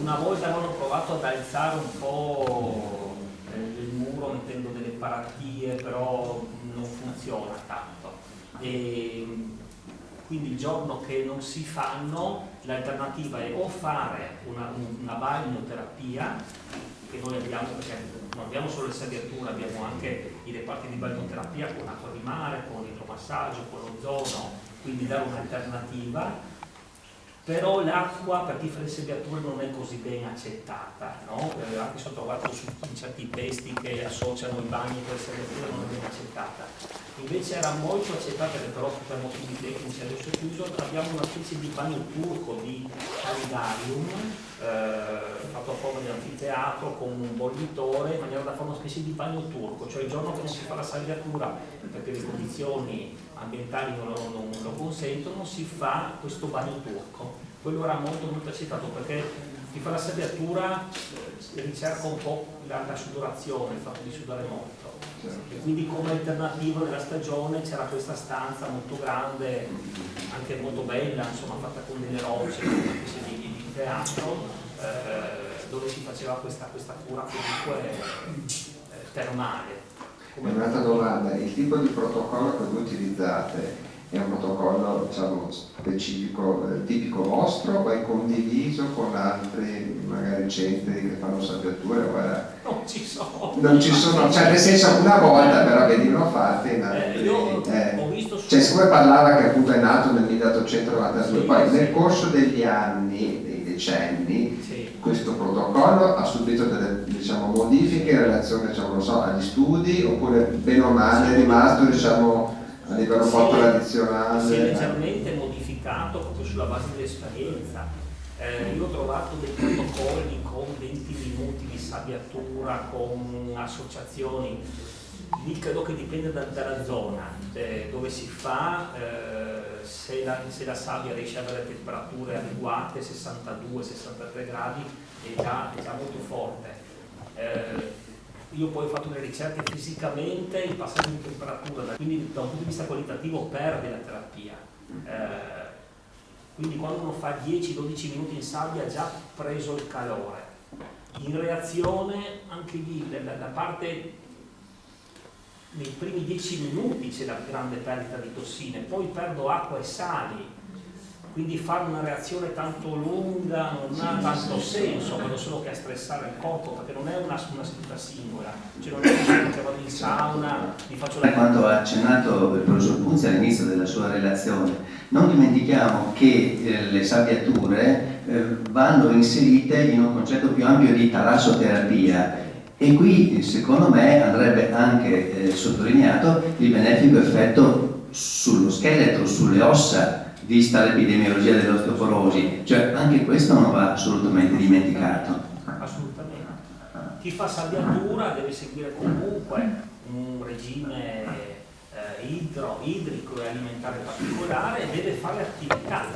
una volta avevano provato ad alzare un po' il muro mettendo delle paratie, però non funziona tanto. E quindi il giorno che non si fanno, l'alternativa è o fare una bagnoterapia, che noi abbiamo, perché non abbiamo solo le sabbiature, abbiamo anche i reparti di bagnoterapia con acqua di mare, con idromassaggio, con l'ozono, quindi dare un'alternativa. Però l'acqua per chi fa le sabbiature non è così ben accettata, no? Anche se ho trovato in certi testi che associano i bagni con le sabbiature non è ben accettata. Invece era molto accettata, che però per motivi tecnici adesso è chiuso. Abbiamo una specie di bagno turco di Caligarium, fatto a forma di anfiteatro con un bollitore, in maniera da fare una specie di bagno turco, cioè il giorno che non si fa la sabbiatura perché le condizioni ambientali non lo consentono, si fa questo bagno turco. Quello era molto accettato perché chi fa la sabbiatura ricerca un po' la sudorazione, il fatto di sudare molto. E quindi come alternativa nella stagione c'era questa stanza molto grande, anche molto bella, insomma fatta con delle rocce, una specie di teatro, dove si faceva questa cura comunque termale. Un'altra domanda, il tipo di protocollo che voi utilizzate è un protocollo, diciamo, specifico, tipico vostro, o è condiviso con altri magari centri che fanno sabbiature? Non ci sono. Non ci sono, cioè nel senso una volta però venivano fatti io ho visto cioè siccome parlava che appunto è nato nel 1892, sì, poi sì. nel corso degli anni, dei decenni, Sì. questo protocollo ha subito delle, diciamo, modifiche in relazione, diciamo, non so, agli studi, oppure bene o male è rimasto, diciamo, a livello un po' tradizionale? Si è leggermente modificato proprio sulla base dell'esperienza. Io ho trovato dei protocolli con 20 minuti di sabbiatura, con associazioni. Lì credo che dipende dalla zona dove si fa, se la sabbia riesce ad avere temperature adeguate, 62-63 gradi, è già molto forte. Io poi ho fatto delle ricerche fisicamente, il passaggio di temperatura, quindi da un punto di vista qualitativo perde la terapia. Quindi quando uno fa 10-12 minuti in sabbia ha già preso il calore. In reazione anche lì la parte, nei primi 10 minuti c'è la grande perdita di tossine, poi perdo acqua e sali. Quindi fare una reazione tanto lunga non ha tanto senso, vedo solo che a stressare il corpo, perché non è una seduta singola, cioè non è che vado in sauna, mi faccio la... Quanto ha accennato il professor Punzi all'inizio della sua relazione, non dimentichiamo che le sabbiature vanno inserite in un concetto più ampio di talassoterapia, e qui secondo me andrebbe anche sottolineato il benefico effetto sullo scheletro, sulle ossa, vista l'epidemiologia dell'osteoporosi, cioè anche questo non va assolutamente dimenticato. Assolutamente. Chi fa sabbiatura deve seguire comunque un regime idrico e alimentare particolare e deve fare attività.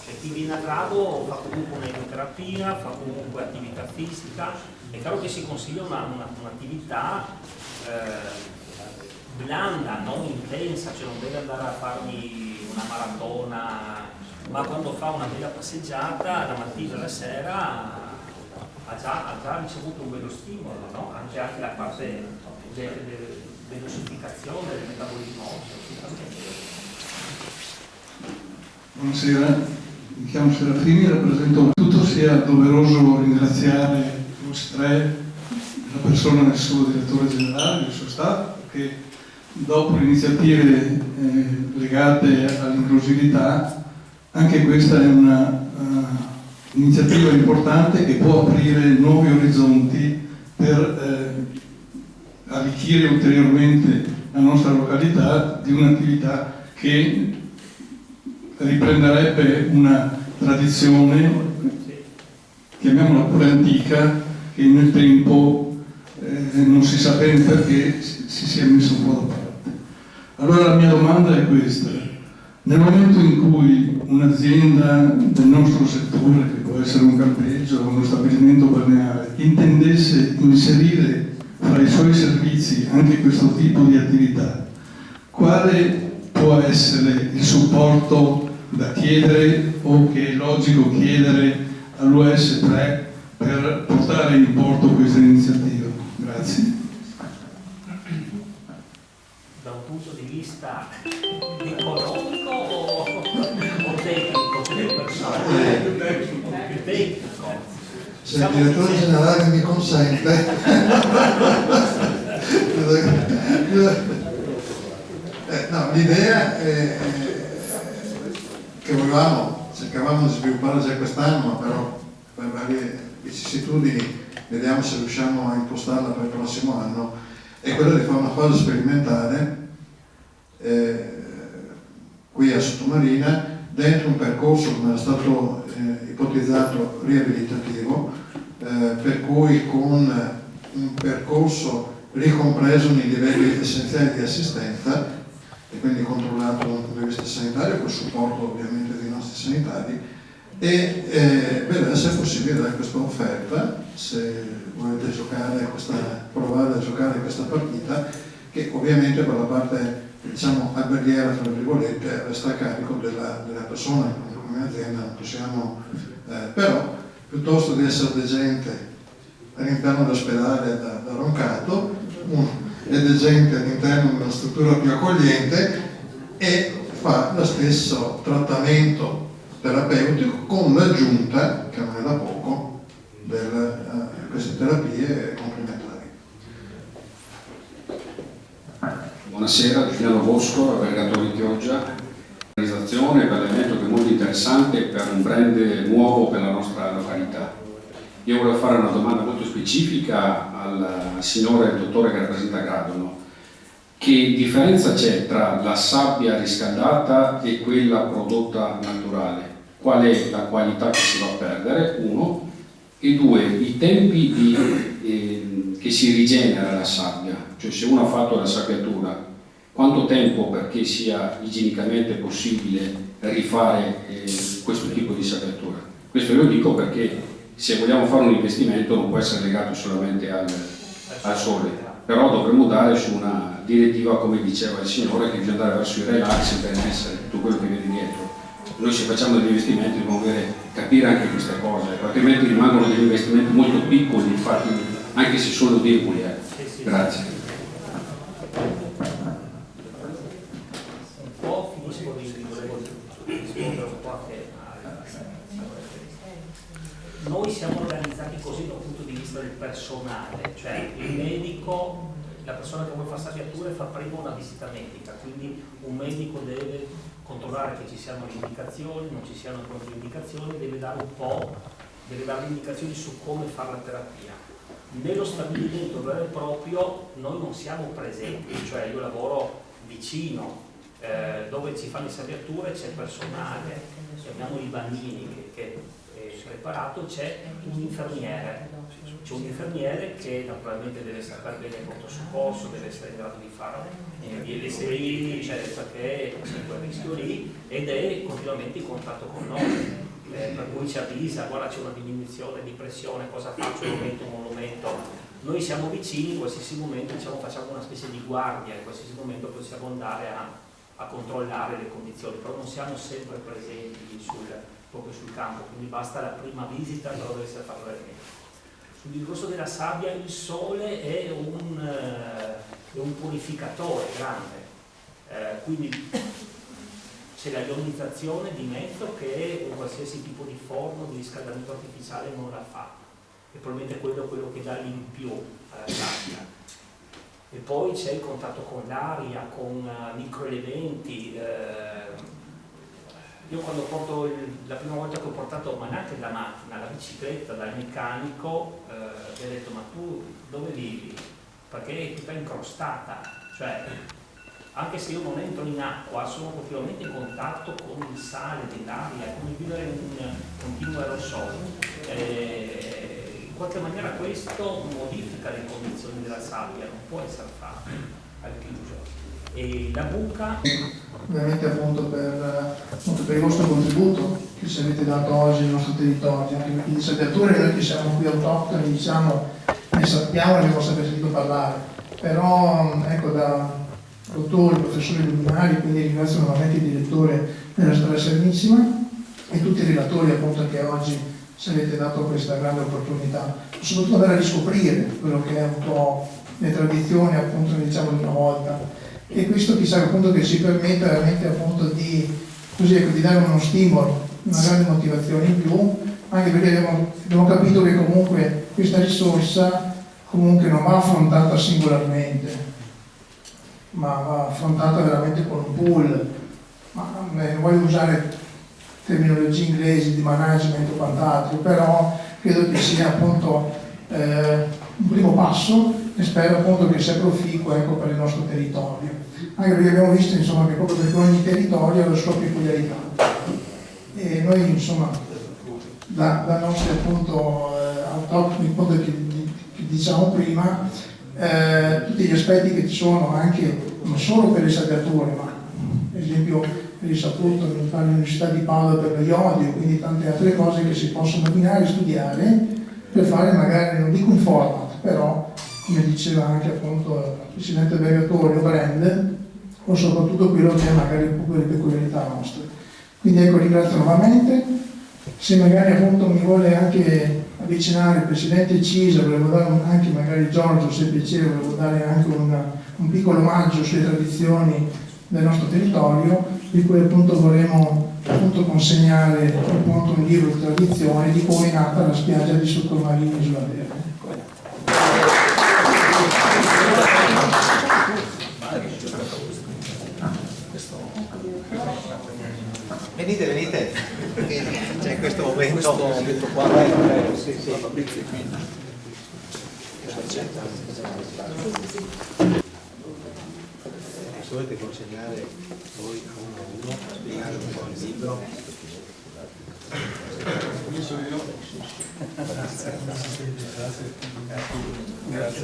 Cioè, chi viene a grado fa comunque un'idroterapia, fa comunque attività fisica. È chiaro che si consiglia un'attività blanda, non intensa, cioè non deve andare a farmi una maratona, ma quando fa una bella passeggiata la mattina e la sera ha già ricevuto un bello stimolo, no? Anche la parte dell'ossificazione, del metabolismo osseo. Buonasera, mi chiamo Serafini, rappresento tutto, sia doveroso ringraziare voi tre, la persona del suo direttore generale, del suo staff, che dopo le iniziative legate all'inclusività, anche questa è una iniziativa importante che può aprire nuovi orizzonti per arricchire ulteriormente la nostra località di un'attività che riprenderebbe una tradizione, chiamiamola pure antica, che nel tempo non si sa bene perché si sia messo un po' da parte. Allora la mia domanda è questa: nel momento in cui un'azienda del nostro settore, che può essere un campeggio o uno stabilimento balneare, intendesse inserire fra i suoi servizi anche questo tipo di attività, quale può essere il supporto da chiedere, o che è logico chiedere all'US3 per portare in porto questa iniziativa. Grazie. Da un punto di vista economico o tecnico delle persone? Più tecnico. Se il direttore generale mi consente, no, l'idea è che cercavamo di sviluppare già quest'anno, però per varie vicissitudini vediamo se riusciamo a impostarla per il prossimo anno, è quella di fare una fase sperimentale qui a Sottomarina dentro un percorso, come era stato ipotizzato, riabilitativo, per cui con un percorso ricompreso nei livelli essenziali di assistenza e quindi controllato da un punto di vista sanitario, col supporto ovviamente dei nostri sanitari, e vedere se è possibile dare questa offerta, se volete provare a giocare questa partita, che ovviamente per la parte, diciamo, alberghiera, tra virgolette, resta a carico della persona. Come azienda non possiamo, però piuttosto di essere degente all'interno dell'ospedale da Roncato e degente all'interno di una struttura più accogliente, e fa lo stesso trattamento terapeutico con l'aggiunta, che non è da poco, di queste terapie complementari. Buonasera, Giuliano Bosco, albergatore di Chioggia. Organizzazione per l'evento che è molto interessante, per un brand nuovo per la nostra località. Io volevo fare una domanda molto specifica al signore dottore che rappresenta Gradono. Che differenza c'è tra la sabbia riscaldata e quella prodotta naturale? Qual è la qualità che si va a perdere? Uno. E due, i tempi che si rigenera la sabbia, cioè se uno ha fatto la sabbiatura, quanto tempo perché sia igienicamente possibile rifare questo tipo di sabbiatura? Questo lo dico perché se vogliamo fare un investimento non può essere legato solamente al sole, però dovremmo dare su una direttiva, come diceva il signore, che bisogna andare verso il relax, il benessere, tutto quello che viene dietro. Noi se facciamo degli investimenti dobbiamo capire anche queste cose, altrimenti rimangono degli investimenti molto piccoli, infatti, anche se sono deboli. Grazie. Noi siamo organizzati così dal punto di vista del personale, cioè il medico, la persona che vuole fare sabbiature fa prima una visita medica, quindi un medico deve controllare che ci siano le indicazioni, non ci siano controindicazioni, deve dare indicazioni su come fare la terapia. Nello stabilimento vero e proprio noi non siamo presenti, cioè io lavoro vicino, dove ci fanno le sabbiature c'è personale, abbiamo i bambini che preparato, c'è un infermiere che naturalmente deve sapere bene il pronto soccorso, deve essere in grado di fare gli SI, cioè, perché c'è quel rischio lì, ed è continuamente in contatto con noi, per cui ci avvisa, guarda c'è una diminuzione di pressione, cosa faccio, lo metto, non lo metto. Noi siamo vicini, in qualsiasi momento diciamo, facciamo una specie di guardia, in qualsiasi momento possiamo andare a controllare le condizioni, però non siamo sempre presenti proprio sul campo, quindi basta la prima visita, però deve essere fatto veramente. Sul discorso della sabbia, il sole è un purificatore grande, quindi c'è la ionizzazione di mezzo che un qualsiasi tipo di forno di riscaldamento artificiale non la fa, e probabilmente quello che dà l'in più alla sabbia. E poi c'è il contatto con l'aria, con microelementi. Io quando porto la prima volta che ho portato, ma neanche la macchina, la bicicletta dal meccanico, mi ha detto ma tu dove vivi? Perché è tutta incrostata, cioè anche se io non entro in acqua sono continuamente in contatto con il sale dell'aria, come vivere in un continuo aerosol. In qualche maniera questo modifica le condizioni della sabbia, non può essere fatto al chiuso. E la buca ovviamente appunto per il vostro contributo che ci avete dato oggi nel nostro territorio, anche perché di sabbiature noi che siamo qui autoctoni diciamo ne sappiamo e ne abbiamo sempre sentito parlare, però ecco da dottori, professori luminari, quindi ringrazio nuovamente il direttore della Strada Serenissima e tutti i relatori appunto che oggi ci avete dato questa grande opportunità, soprattutto andare a riscoprire quello che è un po' le tradizioni appunto diciamo di una volta, e questo chissà appunto che ci permetta veramente appunto di, così, ecco, di dare uno stimolo, una grande motivazione in più, anche perché abbiamo capito che comunque questa risorsa comunque non va affrontata singolarmente, ma va affrontata veramente con un pool, ma non voglio usare terminologie inglesi di management o quant'altro, però credo che sia appunto un primo passo e spero appunto che sia proficuo, ecco, per il nostro territorio, anche perché abbiamo visto insomma, che proprio perché ogni territorio ha la sua peculiarità e noi insomma da nostri appunto autoctoni, appunto che diciamo prima, tutti gli aspetti che ci sono anche non solo per le saggiature, ma per esempio per il saputo all'Università di Padova per lo iodio, quindi tante altre cose che si possono abbinare e studiare per fare magari, non dico un format, però come diceva anche appunto il Presidente Bergatore, brand, o soprattutto quello che è magari un po' le peculiarità nostre. Quindi ecco, ringrazio nuovamente, se magari appunto mi vuole anche avvicinare il Presidente Cisa, volevo dare anche magari Giorgio, se piacere, volevo dare anche un piccolo omaggio sulle tradizioni del nostro territorio, di cui appunto vorremmo appunto consegnare appunto un libro di tradizioni di come è nata la spiaggia di Sottomarino Isola Verde. Venite, venite, c'è questo momento qua. Sì, sì. Se volete consegnare voi a uno, spiegare un po' il libro. Grazie.